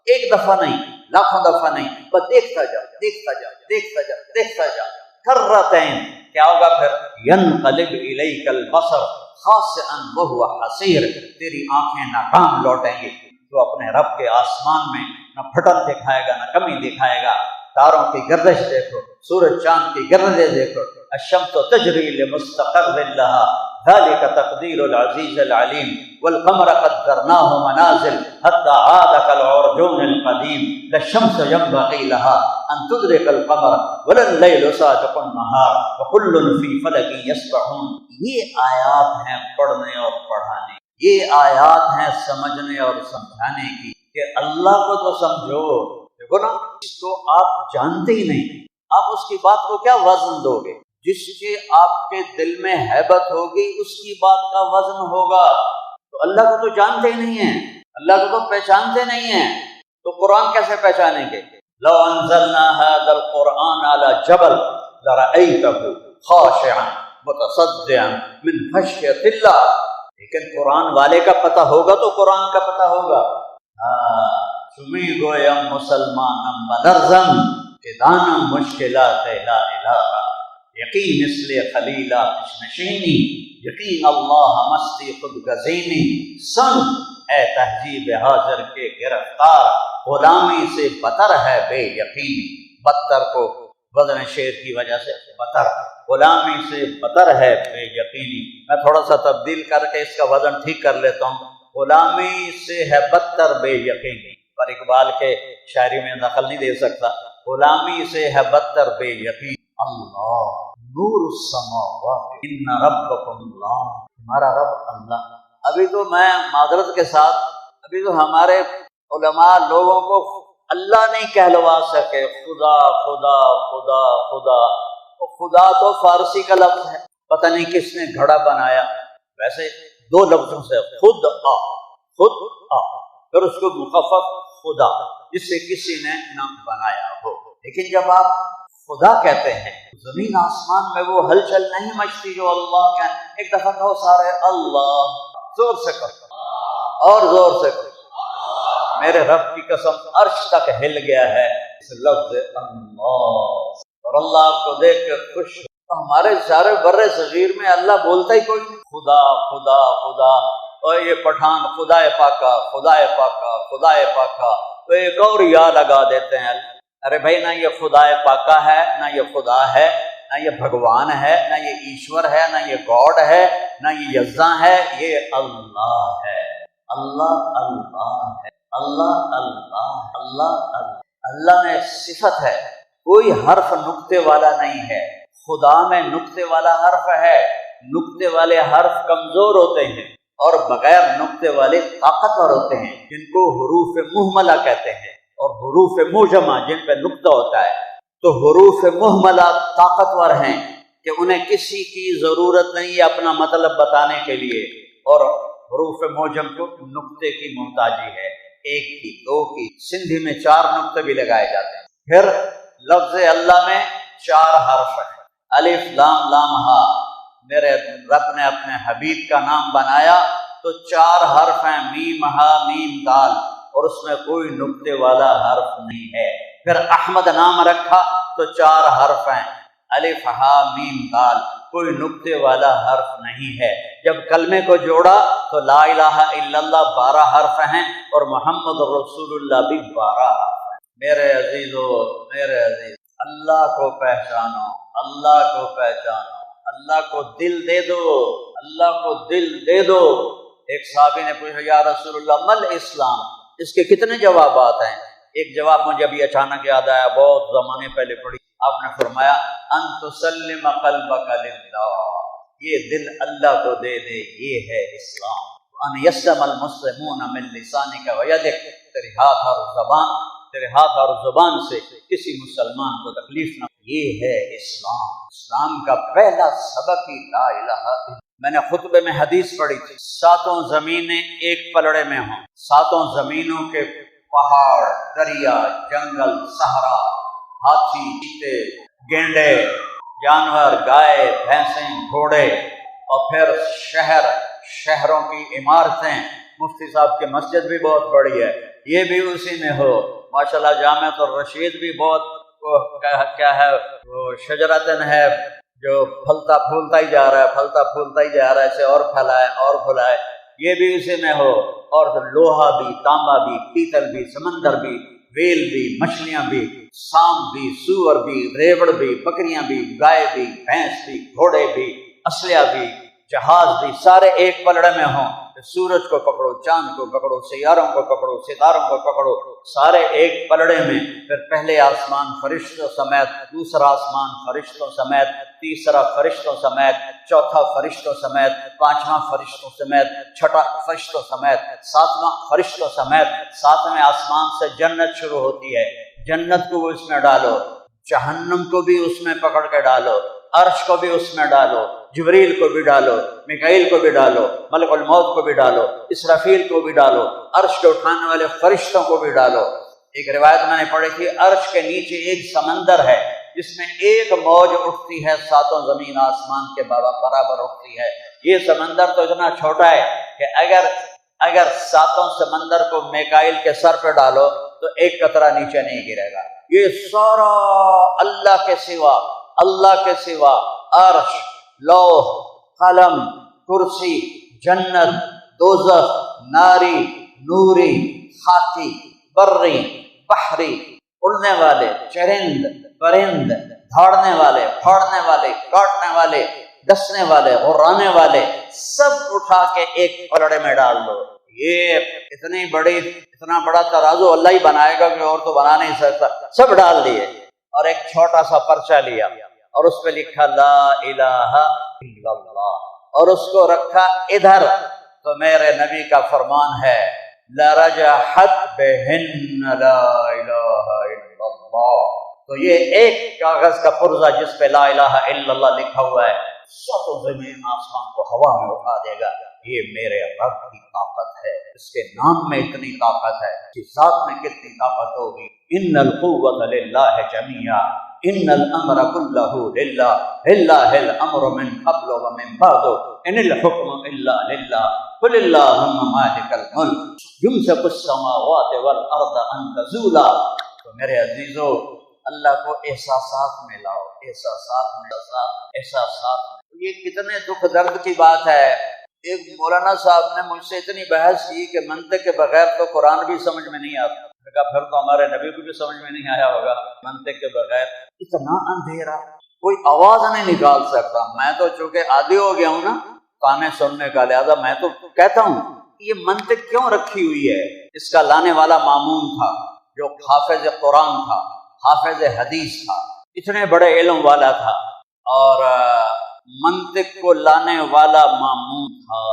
ایک دفعہ نہیں، لاکھوں دفعہ نہیں، بس دیکھتا جا دیکھتا جا دیکھتا جا دیکھتا جا، کرتین، کیا ہوگا پھر؟ ینقلب الیک البصر خاسئا وهو حسیر، تیری آنکھیں ناکام لوٹیں گی۔ تو اپنے رب کے آسمان میں نہ پھٹن دکھائے گا نہ کمی دکھائے گا، تاروں کی گردش دیکھو، سورج چاند کی گردش دیکھو، الشمس تجری لمستقر لها ذلك تقدیر العزیز العلیم، والقمر قدرناه منازل حتى عاد كالعرجون القدیم، لا الشمس ينبغي لها ان تدرك القمر ولا الليل سابق النهار وكل في فلك يسبحون۔ یہ آیات ہیں پڑھنے اور پڑھانے، یہ آیات ہیں سمجھنے اور سمجھانے کی، کہ اللہ کو تو سمجھو۔ دیکھو نا، اس کو آپ جانتے ہی نہیں، آپ اس کی بات کو کیا وزن دو گے؟ جس کے آپ کے دل میں ہیبت ہوگی اس کی بات کا وزن ہوگا۔ تو اللہ کو تو جانتے ہی نہیں ہیں، اللہ کو تو پہچانتے نہیں ہیں، تو قرآن کیسے پہچانیں گے؟ لو انزلنا هذا القرآن على جبل لرأيته خاشعا متصدعا من خشیۃ اللہ۔ لیکن قرآن والے کا پتہ ہوگا تو قرآن کا پتہ ہوگا۔ چمی گویم مسلمانم بلرزم کہ دانم مشکلات لا الہ، یقین مثل خلیلہ نشینی، یقین اللہ مستی خود گزینی، سن اے تہذیب حاضر کے گرفتار، غلامی سے بتر ہے بے یقینی۔ بدتر کو وزن شعر کی وجہ سے بتر، غلامی سے بتر ہے بے یقینی۔ میں تھوڑا سا تبدیل کر کے اس کا وزن ٹھیک کر لیتا ہوں، غلامی سے ہے بدتر بے یقینی، پر اقبال کے شاعری میں دخل نہیں دے سکتا۔ غلامی سے ہے بدتر بے یقین، اللہ نور السماوات ان ربکم اللہ، ہمارا رب اللہ۔ ابھی تو میں معذرت کے ساتھ ابھی تو ہمارے علماء لوگوں کو اللہ نہیں کہلوا سکے، خدا خدا خدا خدا۔ خدا تو فارسی کا لفظ ہے، پتہ نہیں کس نے گھڑا بنایا، ویسے دو لفظوں سے خود آ، خود آ، پھر اس کو مخفف خدا، جس سے کسی نے نام بنایا ہو۔ لیکن جب آپ خدا کہتے ہیں زمین آسمان میں وہ ہلچل نہیں مچتی جو اللہ کا۔ ایک دفعہ کہو سارے اللہ، زور سے کہو اور زور سے کہو، میرے رب کی قسم عرش تک ہل گیا ہے اس لفظ اللہ، اور اللہ آپ کو دیکھ کر خوش۔ ہمارے سارے برے صغیر میں اللہ بولتا ہی کوئی نہیں، خدا خدا خدا۔ اور یہ پٹھان خدا پاکا خدا پاکا خدا پاکا، تو ایک اور یا لگا دیتے ہیں۔ ارے بھائی، نہ یہ خدا پاکا ہے، نہ یہ خدا ہے، نہ یہ بھگوان ہے، نہ یہ ایشور ہے، نہ یہ گاڈ ہے، نہ یہ یزاں ہے، یہ اللہ ہے۔ اللہ اللہ ہے، اللہ اللہ اللہ اللہ۔ اللہ میں صفت ہے، کوئی حرف نقطے والا نہیں ہے۔ خدا میں نقطے والا حرف ہے، نقطے والے حرف کمزور ہوتے ہیں اور بغیر نقطے والے طاقتور ہوتے ہیں، جن کو حروف مہملہ کہتے ہیں، اور حروف معجمہ جن پہ نقطہ ہوتا ہے۔ تو حروف مہملہ طاقتور ہیں کہ انہیں کسی کی ضرورت نہیں ہے اپنا مطلب بتانے کے لیے، اور حروف معجم کو نقطے کی محتاجی ہے، ایک کی، دو کی۔ سندھی میں 4 نقطے بھی لگائے جاتے ہیں۔ پھر لفظ اللہ میں 4 حرف ہیں، الف لام لام ہا۔ میرے رب نے اپنے حبیب کا نام بنایا تو 4 حرف ہیں، میم ہا میم دال، اور اس میں کوئی نقطے والا حرف نہیں ہے۔ پھر احمد نام رکھا تو 4 حرف ہیں، الف ہا میم دال، کوئی نقطے والا حرف نہیں ہے۔ جب کلمے کو جوڑا تو لا الہ الا اللہ 12 حرف ہیں، اور محمد رسول اللہ بھی 12 حرف ہیں۔ میرے عزیزو، میرے عزیز، اللہ کو پہچانو، اللہ کو پہچانو، اللہ کو دل دے دو، اللہ کو دل دے دو۔ ایک صحابی نے پوچھا یا رسول اللہ مل اسلام، اس کے کتنے جوابات ہیں؟ ایک جواب مجھے ابھی اچانک یاد آیا، بہت زمانے پہلے پڑھی۔ آپ نے فرمایا ان تسلم قلبک للہ، یہ دل اللہ کو دے دے، یہ ہے اسلام۔ ان یسلم المسلمون من لسانک ویدک، تیرے ہاتھ اور زبان، تیرے ہاتھ اور زبان سے کسی مسلمان کو تکلیف نہ، یہ ہے اسلام۔ اسلام کا پہلا سبق ہی لا الہ الا اللہ۔ میں نے خطبے میں حدیث پڑھی تھی، 7 زمینیں ایک پلڑے میں ہوں، 7 زمینوں کے پہاڑ، دریا، جنگل، صحرا، ہاتھی، چیتے، گینڈے، جانور، گائے، بھینسیں، گھوڑے، اور پھر شہروں کی عمارتیں۔ مفتی صاحب کی مسجد بھی بہت بڑی ہے، یہ بھی اسی میں ہو۔ ماشاءاللہ جامعۃ الرشید بھی بہت کیا ہے، وہ شجرتن ہے جو پھلتا پھولتا ہی جا رہا ہے، پھلتا پھولتا ہی جا رہا ہے، اسے اور پھیلائے اور پھلائے، یہ بھی اسی میں ہو۔ اور لوہا بھی، تانبا بھی، پیتل بھی، سمندر بھی، ویل بھی، مچھلیاں بھی، سانپ بھی، سور بھی، ریوڑ بھی، بکریاں بھی، گائے بھی، بھینس بھی، گھوڑے بھی، اسلحہ بھی، جہاز بھی، سارے ایک پلڑے میں ہوں۔ سورج کو پکڑو، چاند کو پکڑو، سیاروں کو پکڑو، ستاروں کو پکڑو، سارے ایک پلڑے میں۔ پھر پہلے آسمان فرشتوں سمیت، دوسرا آسمان فرشتوں سمیت، تیسرا فرشتوں سمیت، چوتھا فرشتوں سمیت، پانچواں فرشتوں سمیت، چھٹا فرشتوں سمیت، ساتواں فرشتوں سمیت۔ 7ویں آسمان سے جنت شروع ہوتی ہے، جنت کو اس میں ڈالو، جہنم کو بھی اس میں پکڑ کے ڈالو، عرش کو بھی اس میں ڈالو، جبریل کو بھی ڈالو، میکائیل کو بھی ڈالو، ملک الموت کو بھی ڈالو، اسرافیل کو بھی ڈالو، عرش کے اٹھانے والے فرشتوں کو بھی ڈالو۔ ایک روایت میں نے پڑھی تھی، عرش کے نیچے ایک سمندر ہے جس میں ایک موج اٹھتی ہے 7 زمین آسمان کے برابر اٹھتی ہے۔ یہ سمندر تو اتنا چھوٹا ہے کہ اگر 7 سمندر کو میکائیل کے سر پہ ڈالو تو ایک قطرہ نیچے نہیں گرے گا۔ یہ سارا اللہ کے سوا، اللہ کے سوا، عرش، لوح، قلم، کرسی، جنت، دوزخ، ناری، نوری، خاکی، بری، بحری، اڑنے والے، چرند، پرند، دھاڑنے والے، پھاڑنے والے، کاٹنے والے، ڈسنے والے، غرانے والے، سب اٹھا کے ایک پلڑے میں ڈال دو۔ یہ اتنا بڑا ترازو اللہ ہی بنائے گا کہ اور تو بنا نہیں سکتا، سب ڈال دیے اور ایک چھوٹا سا پرچہ لیا اور اس پہ لکھا لا الہ الا اللہ اور اس کو رکھا ادھر۔ تو میرے نبی کا فرمان ہے لرجحت بہن لا الہ الا اللہ۔ تو یہ ایک کاغذ کا پرزہ جس پہ لا الہ الا اللہ لکھا ہوا ہے، ساتوں زمین آسمان کو ہوا میں اٹھا دے گا۔ یہ میرے رب کی طاقت ہے، اس کے نام میں اتنی طاقت ہے، اس کی ذات میں کتنی طاقت ہوگی۔ ان القوۃ للہ جمیعا ان الامر کلہ للہ للہ الامر من قبل ومن بعد ان الحکم الا للہ قل اللہم مالک الملک یمسک السماوات والارض ان تزولا۔ تو میرے عزیزو، اللہ کو احساسات میں لاؤ، احساسات میں۔ یہ کتنے دکھ درد کی بات ہے۔ ایک مولانا صاحب نے مجھ سے اتنی بحث کی کہ منطق کے بغیر تو قرآن بھی سمجھ میں نہیں آتا۔ میں نے کہا پھر تو ہمارے نبی کو بھی سمجھ میں نہیں آیا ہوگا۔ منطق کے بغیر اتنا اندھیرا، کوئی آواز نہیں نکال سکتا۔ میں تو چونکہ عادی ہو گیا ہوں نا کانے سننے کا، لہذا میں تو کہتا ہوں یہ منطق کیوں رکھی ہوئی ہے۔ اس کا لانے والا مامون تھا جو حافظ قرآن تھا، حافظ حدیث تھا، اتنے بڑے علم والا تھا، اور منطق کو لانے والا مامون تھا،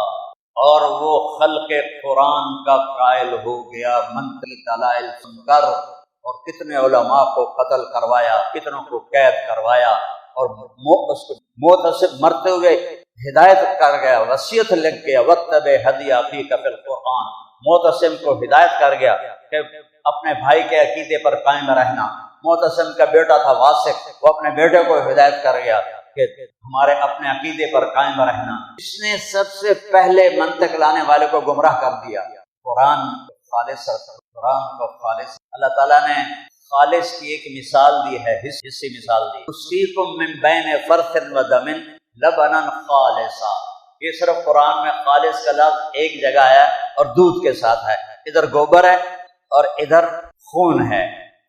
اور وہ خلق قرآن کا قائل ہو گیا منطقی دلائل سن کر، اور کتنے علماء کو قتل کروایا، کتنوں کو قید کروایا، اور اس کو موت سے مرتے ہوئے ہدایت کر گیا، وصیت لکھ گیا وَاتَّبِعْ هَدْيَ أَخِيكَ فِي الْقُرْآنِ۔ معتصم کو ہدایت کر گیا کہ اپنے بھائی کے عقیدے پر قائم رہنا۔ معتصم کا بیٹا تھا واسق، وہ اپنے بیٹے کو ہدایت کر گیا کہ ہمارے اپنے عقیدے پر قائم رہنا۔ اس نے سب سے پہلے منطق لانے والے کو گمراہ کر دیا۔ قرآن کو خالص اللہ تعالیٰ نے خالص کی ایک مثال دی ہے، حصی مثال دی۔ اُسْقِيكُم مِّن بَيْنِ فَرْثٍ وَدَمٍ لَبَنًا خَالِصًا۔ یہ صرف قرآن میں خالص کا لفظ ایک جگہ ہے اور دودھ کے ساتھ ہے۔ ادھر گوبر ہے اور ادھر خون ہے،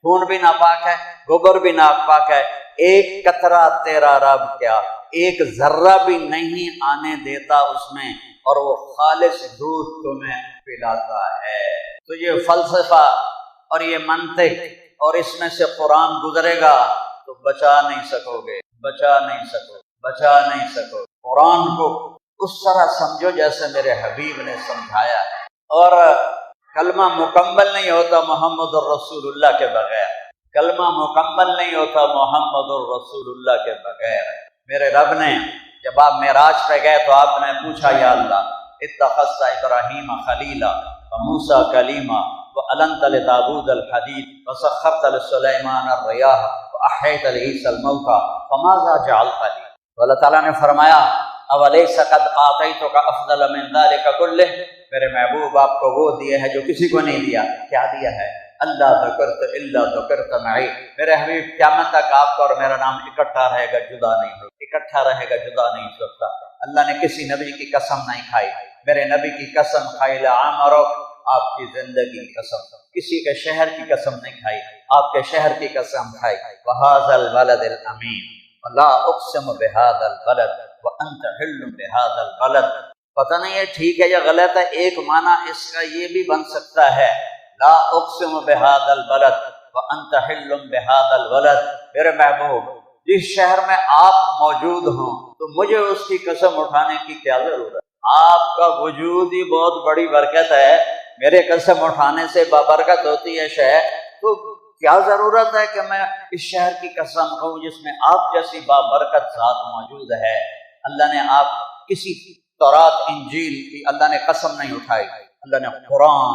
خون بھی ناپاک ہے، گوبر بھی ناپاک ہے۔ ایک قطرہ تیرا رب کیا، ایک ذرہ بھی نہیں آنے دیتا اس میں، اور وہ خالص دودھ تمہیں پلاتا ہے۔ تو یہ فلسفہ اور یہ منطق اور اس میں سے قرآن گزرے گا تو بچا نہیں سکو۔ قرآن کو اس طرح سمجھو جیسے میرے حبیب نے سمجھایا ہے، اور کلمہ مکمل نہیں ہوتا محمد الرسول اللہ کے بغیر، کلمہ مکمل نہیں ہوتا محمد الرسول اللہ کے بغیر۔ میرے رب نے جب آپ معراج پہ گئے تو آپ نے پوچھا یا اللہ اتخذت ابراہیم خلیلا وموسیٰ کلیما وَأَلَنْتَ لِدَاوُودَ الْحَدِيدَ وَسَخَّرْتَ لِسُلَيْمَانَ الرِّيَاحَ وَأَحْيَيْتَ لِعِيسَى الْمَوْتَى فَمَاذَا جَعَلْتَ لِي۔ تو اللہ تعالیٰ نے فرمایا اَوَلَيْسَ قَدْ أَعْطَيْتُكَ أَفْضَلَ مِنْ ذَلِكَ كُلِّهِ، میرے محبوب آپ کو وہ دیے ہیں جو کسی کو نہیں دیا۔ کیا دیا ہے؟ اللہ ذکرت الا ذکرت معی، میرے حبیب قیامت تک آپ کا اور میرا نام اکٹھا رہے گا، جدا نہیں ہو سکتا۔ اللہ نے کسی نبی کی قسم نہیں کھائی، میرے نبی کی قسم کھائی لعمرک، آپ کی زندگی کی قسم، کسی کے شہر کی قسم نہیں کھائی، آپ کے شہر کی قسم کھائی۔ وہذا البلد الامین ولا اقسم بهذا البلد وانت حل بهذا البلد۔ پتہ نہیں ہے ٹھیک ہے یا غلط ہے، ایک معنی اس کا یہ بھی بن سکتا ہے لا اقسم بهذا البلد وانت حل بهذا البلد، میرے محبوب جس شہر میں آپ موجود ہوں تو مجھے اس کی قسم اٹھانے کی کیا ضرورت ہے؟ آپ کا وجود ہی بہت بڑی برکت ہے، میرے قسم اٹھانے سے بابرکت ہوتی ہے شہر، تو کیا ضرورت ہے کہ میں اس شہر کی قسم کھاؤں جس میں آپ جیسی بابرکت ذات موجود ہے۔ اللہ نے آپ کسی تورات انجیل کی اللہ نے قسم نہیں اٹھائی، اللہ نے قرآن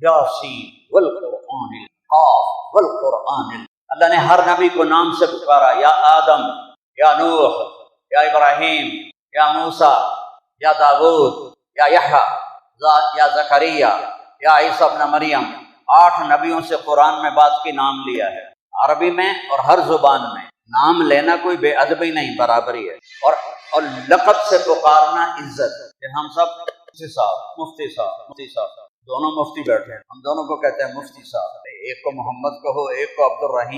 یاسین والقرآن القاف والقرآن، اللہ نے ہر نبی کو نام سے پکارا، یا آدم، یا نوح، یا ابراہیم، یا موسیٰ، یا داؤد، یا یحییٰ، یا زکریا، یا عیسیٰ ابن مریم۔ 8 نبیوں سے قرآن میں بات کی نام لیا ہے، عربی میں اور ہر زبان میں۔ نام لینا کوئی بے ادبی نہیں، برابری ہے، اور لقب سے پکارنا عزت ہے کہ ہم سب مفتی صاحب، مفتی صاحب، مفتی صاحب، دونوں مفتی بیٹھے ہیں، ہم دونوں کو کہتے ہیں مفتی صاحب، ایک کو محمد کہو، ایک کو عبد الرحیم